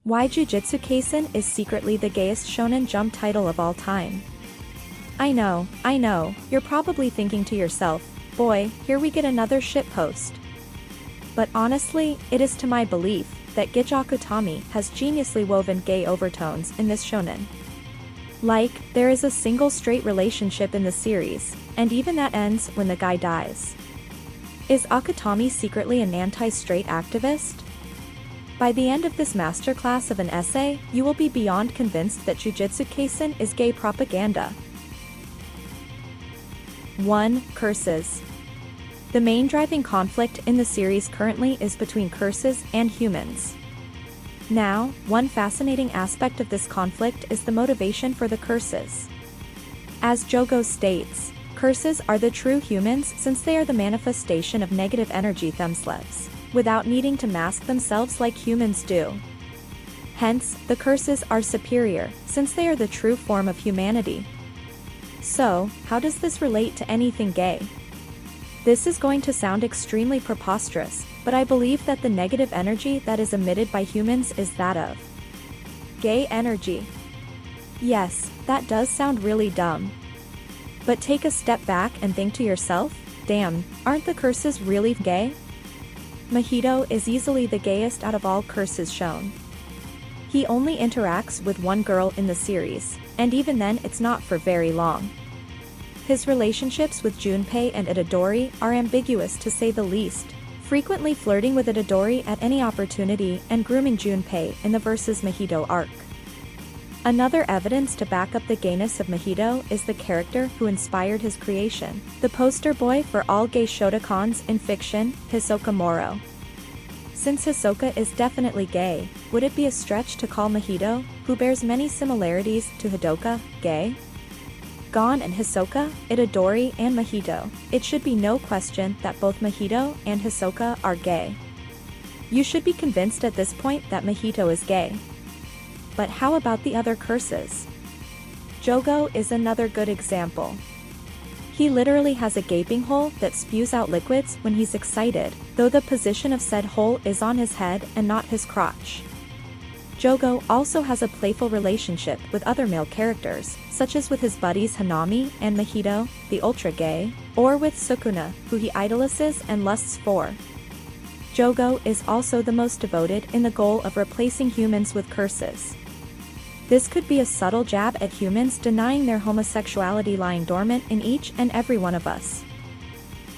Why Jujutsu Kaisen is secretly the gayest shonen jump title of all time. I know, you're probably thinking to yourself, boy, here we get another shitpost. But honestly, it is to my belief that Akutami has geniusly woven gay overtones in this shonen. Like, there is a single straight relationship in the series, and even that ends when the guy dies. Is Akutami secretly an anti-straight activist? By the end of this masterclass of an essay, you will be beyond convinced that Jujutsu Kaisen is gay propaganda. 1. Curses. The main driving conflict in the series currently is between curses and humans. Now, one fascinating aspect of this conflict is the motivation for the curses. As Jogo states, curses are the true humans since they are the manifestation of negative energy themselves, without needing to mask themselves like humans do. Hence, the curses are superior, since they are the true form of humanity. So, how does this relate to anything gay? This is going to sound extremely preposterous, but I believe that the negative energy that is emitted by humans is that of gay energy. Yes, that does sound really dumb. But take a step back and think to yourself, damn, aren't the curses really gay? Mahito is easily the gayest out of all curses shown. He only interacts with one girl in the series, and even then it's not for very long. His relationships with Junpei and Itadori are ambiguous to say the least, frequently flirting with Itadori at any opportunity and grooming Junpei in the Versus Mahito arc. Another evidence to back up the gayness of Mahito is the character who inspired his creation, the poster boy for all gay shotacons in fiction, Hisoka Moro. Since Hisoka is definitely gay, would it be a stretch to call Mahito, who bears many similarities to Hidoka, gay? Gon and Hisoka, Itadori and Mahito, it should be no question that both Mahito and Hisoka are gay. You should be convinced at this point that Mahito is gay. But how about the other curses? Jogo is another good example. He literally has a gaping hole that spews out liquids when he's excited, though the position of said hole is on his head and not his crotch. Jogo also has a playful relationship with other male characters, such as with his buddies Hanami and Mahito, the ultra-gay, or with Sukuna, who he idolizes and lusts for. Jogo is also the most devoted in the goal of replacing humans with curses. This could be a subtle jab at humans denying their homosexuality lying dormant in each and every one of us.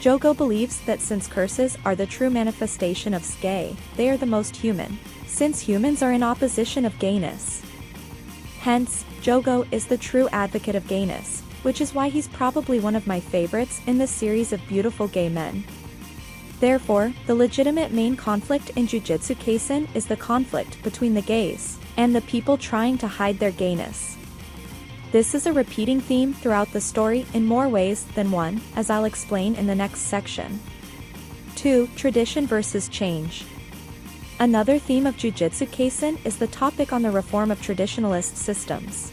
Jogo believes that since curses are the true manifestation of gay, they are the most human, since humans are in opposition of gayness. Hence, Jogo is the true advocate of gayness, which is why he's probably one of my favorites in this series of beautiful gay men. Therefore, the legitimate main conflict in Jujutsu Kaisen is the conflict between the gays and the people trying to hide their gayness. This is a repeating theme throughout the story in more ways than one, as I'll explain in the next section. 2. Tradition versus change. Another theme of Jujutsu Kaisen is the topic on the reform of traditionalist systems.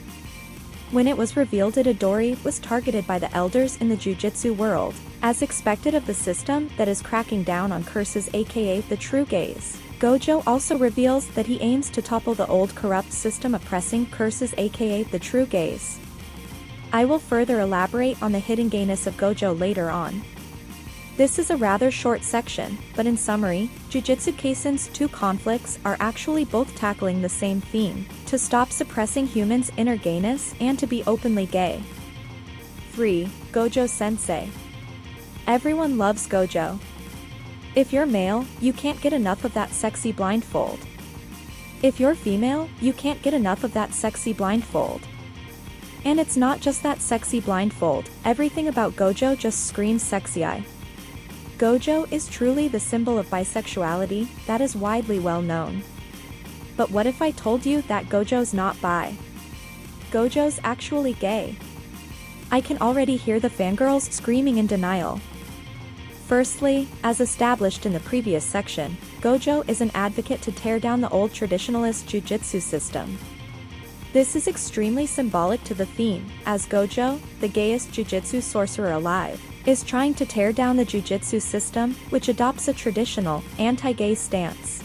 When it was revealed Itadori was targeted by the elders in the Jujutsu world, as expected of the system that is cracking down on curses aka the true gays, Gojo also reveals that he aims to topple the old corrupt system oppressing curses aka the true gays. I will further elaborate on the hidden gayness of Gojo later on. This is a rather short section, but in summary, Jujutsu Kaisen's two conflicts are actually both tackling the same theme, to stop suppressing humans' inner gayness and to be openly gay. 3. Gojo Sensei. Everyone loves Gojo. If you're male, you can't get enough of that sexy blindfold. If you're female, you can't get enough of that sexy blindfold. And it's not just that sexy blindfold, everything about Gojo just screams sexy eye. Gojo is truly the symbol of bisexuality that is widely well known. But what if I told you that Gojo's not bi? Gojo's actually gay. I can already hear the fangirls screaming in denial. Firstly, as established in the previous section, Gojo is an advocate to tear down the old traditionalist jujutsu system. This is extremely symbolic to the theme, as Gojo, the gayest jujutsu sorcerer alive, is trying to tear down the jujutsu system, which adopts a traditional, anti-gay stance.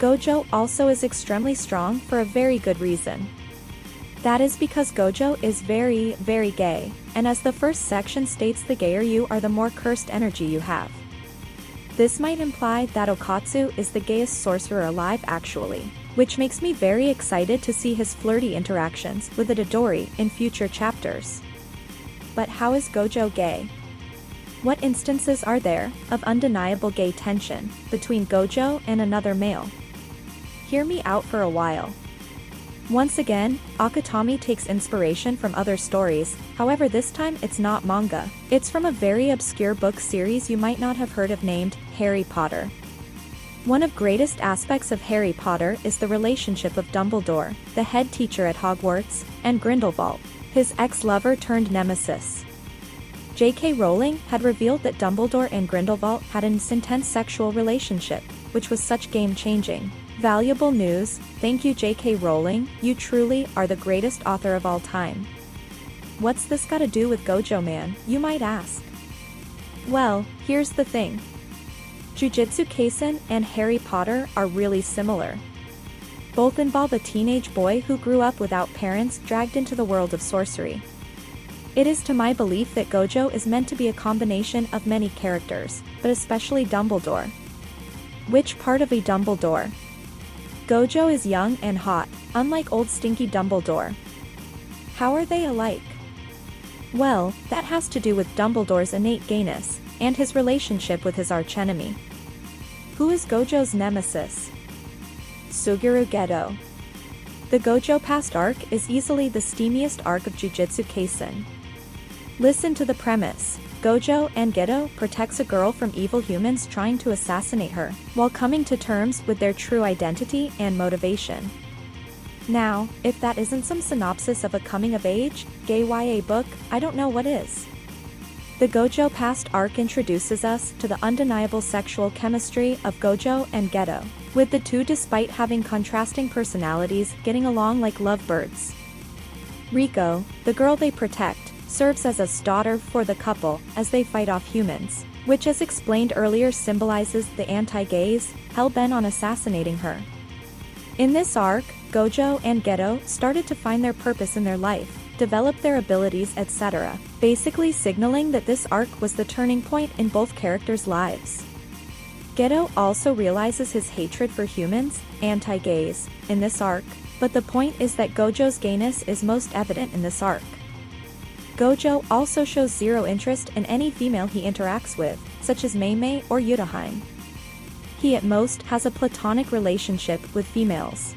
Gojo also is extremely strong for a very good reason. That is because Gojo is very, very gay, and as the first section states, the gayer you are the more cursed energy you have. This might imply that Okatsu is the gayest sorcerer alive actually, which makes me very excited to see his flirty interactions with Itadori in future chapters. But how is Gojo gay? What instances are there of undeniable gay tension between Gojo and another male? Hear me out for a while. Once again, Akutami takes inspiration from other stories, however this time it's not manga. It's from a very obscure book series you might not have heard of named Harry Potter. One of greatest aspects of Harry Potter is the relationship of Dumbledore, the head teacher at Hogwarts, and Grindelwald, his ex-lover turned nemesis. J.K. Rowling had revealed that Dumbledore and Grindelwald had an intense sexual relationship, which was such game-changing. Valuable news, thank you J.K. Rowling, you truly are the greatest author of all time. What's this gotta do with Gojo man, you might ask? Well, here's the thing. Jujutsu Kaisen and Harry Potter are really similar. Both involve a teenage boy who grew up without parents dragged into the world of sorcery. It is to my belief that Gojo is meant to be a combination of many characters, but especially Dumbledore. Which part of a Dumbledore? Gojo is young and hot, unlike old stinky Dumbledore. How are they alike? Well, that has to do with Dumbledore's innate gayness, and his relationship with his archenemy. Who is Gojo's nemesis? Suguru Geto. The Gojo past arc is easily the steamiest arc of Jujutsu Kaisen. Listen to the premise. Gojo and Geto protects a girl from evil humans trying to assassinate her, while coming to terms with their true identity and motivation. Now, if that isn't some synopsis of a coming-of-age, gay YA book, I don't know what is. The Gojo past arc introduces us to the undeniable sexual chemistry of Gojo and Geto, with the two despite having contrasting personalities getting along like lovebirds. Riko, the girl they protect, serves as a daughter for the couple as they fight off humans, which as explained earlier symbolizes the anti-gays, hell-bent on assassinating her. In this arc, Gojo and Geto started to find their purpose in their life, develop their abilities, etc., basically signaling that this arc was the turning point in both characters' lives. Geto also realizes his hatred for humans, anti-gays, in this arc, but the point is that Gojo's gayness is most evident in this arc. Gojo also shows zero interest in any female he interacts with, such as Mei or Yutaheim. He at most has a platonic relationship with females.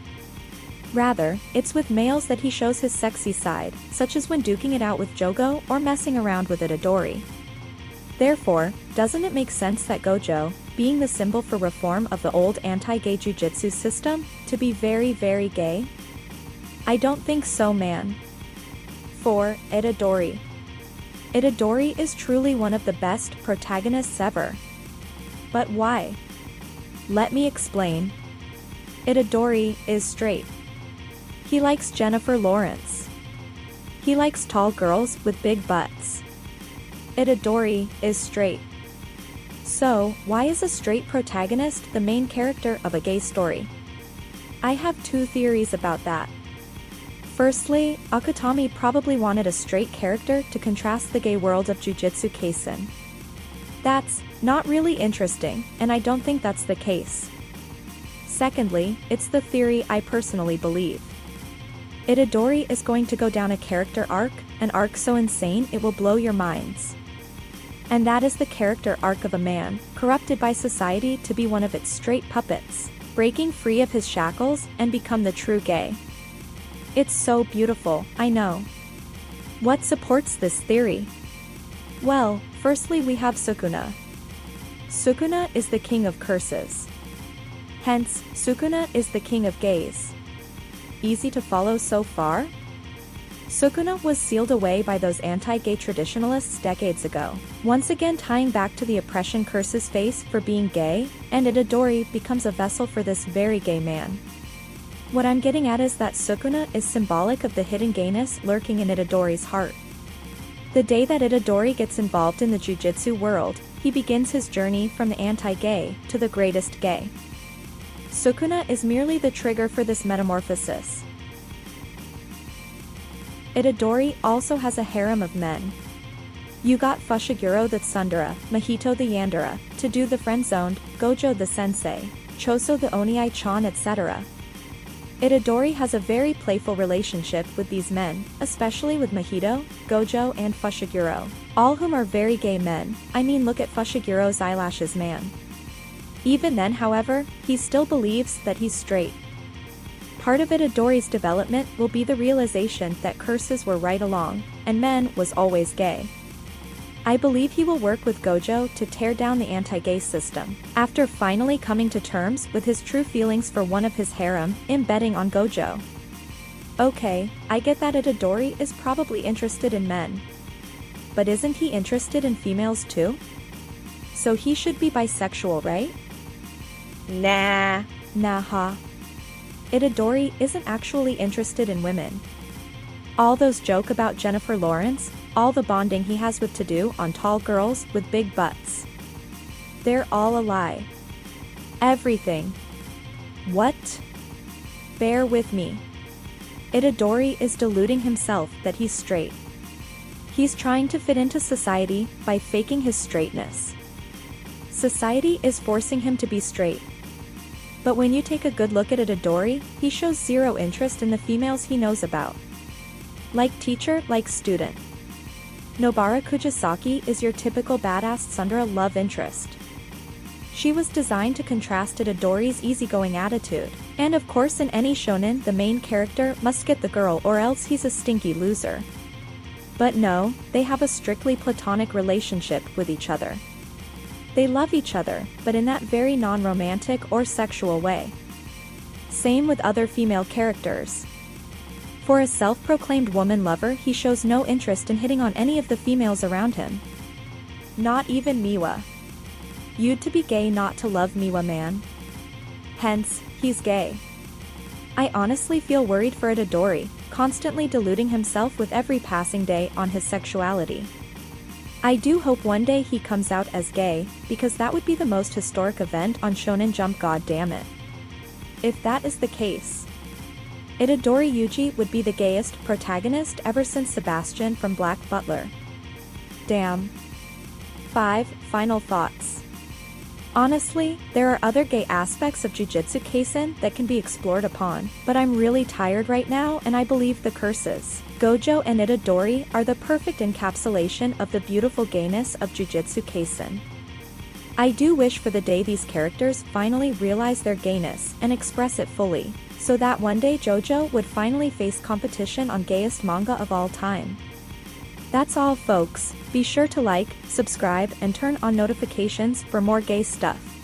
Rather, it's with males that he shows his sexy side, such as when duking it out with Jogo or messing around with Itadori. Therefore, doesn't it make sense that Gojo, being the symbol for reform of the old anti-gay jujutsu system, to be very, very gay? I don't think so, man. 4. Itadori. Itadori is truly one of the best protagonists ever. But why? Let me explain. Itadori is straight. He likes Jennifer Lawrence. He likes tall girls with big butts. Itadori is straight. So, why is a straight protagonist the main character of a gay story? I have two theories about that. Firstly, Akutami probably wanted a straight character to contrast the gay world of Jujutsu Kaisen. That's not really interesting, and I don't think that's the case. Secondly, it's the theory I personally believe. Itadori is going to go down a character arc, an arc so insane it will blow your minds. And that is the character arc of a man, corrupted by society to be one of its straight puppets, breaking free of his shackles and become the true gay. It's so beautiful, I know. What supports this theory? Well, firstly we have Sukuna. Sukuna is the king of curses. Hence, Sukuna is the king of gays. Easy to follow so far? Sukuna was sealed away by those anti-gay traditionalists decades ago, once again tying back to the oppression curses face for being gay, and Itadori becomes a vessel for this very gay man. What I'm getting at is that Sukuna is symbolic of the hidden gayness lurking in Itadori's heart. The day that Itadori gets involved in the jujutsu world, he begins his journey from the anti-gay to the greatest gay. Sukuna is merely the trigger for this metamorphosis. Itadori also has a harem of men. You got Fushiguro the Tsundere, Mahito the Yandere, to do the friend-zoned, Gojo the sensei, Choso the Oniai-chan, etc. Itadori has a very playful relationship with these men, especially with Mahito, Gojo and Fushiguro, all whom are very gay men. I mean, look at Fushiguro's eyelashes, man. Even then, however, he still believes that he's straight. Part of Itadori's development will be the realization that curses were right along, and men was always gay. I believe he will work with Gojo to tear down the anti-gay system, after finally coming to terms with his true feelings for one of his harem, betting on Gojo. Okay, I get that Itadori is probably interested in men. But isn't he interested in females too? So he should be bisexual, right? Nah. Itadori isn't actually interested in women. All those joke about Jennifer Lawrence, all the bonding he has with to-do on tall girls with big butts. They're all a lie. Everything. What? Bear with me. Itadori is deluding himself that he's straight. He's trying to fit into society by faking his straightness. Society is forcing him to be straight. But when you take a good look at Itadori, he shows zero interest in the females he knows about. Like teacher, like student. Nobara Kujisaki is your typical badass tsundere love interest. She was designed to contrast Itadori's easygoing attitude, and of course in any shonen the main character must get the girl or else he's a stinky loser. But no, they have a strictly platonic relationship with each other. They love each other, but in that very non-romantic or sexual way. Same with other female characters. For a self-proclaimed woman lover, he shows no interest in hitting on any of the females around him. Not even Miwa. You'd to be gay not to love Miwa, man. Hence, he's gay. I honestly feel worried for Itadori, constantly deluding himself with every passing day on his sexuality. I do hope one day he comes out as gay, because that would be the most historic event on Shonen Jump, goddammit. If that is the case, Itadori Yuji would be the gayest protagonist ever since Sebastian from Black Butler. Damn. 5. Final thoughts. Honestly, there are other gay aspects of Jujutsu Kaisen that can be explored upon, but I'm really tired right now and I believe the curses, Gojo and Itadori are the perfect encapsulation of the beautiful gayness of Jujutsu Kaisen. I do wish for the day these characters finally realize their gayness and express it fully, so that one day JoJo would finally face competition on gayest manga of all time. That's all, folks. Be sure to like, subscribe, and turn on notifications for more gay stuff.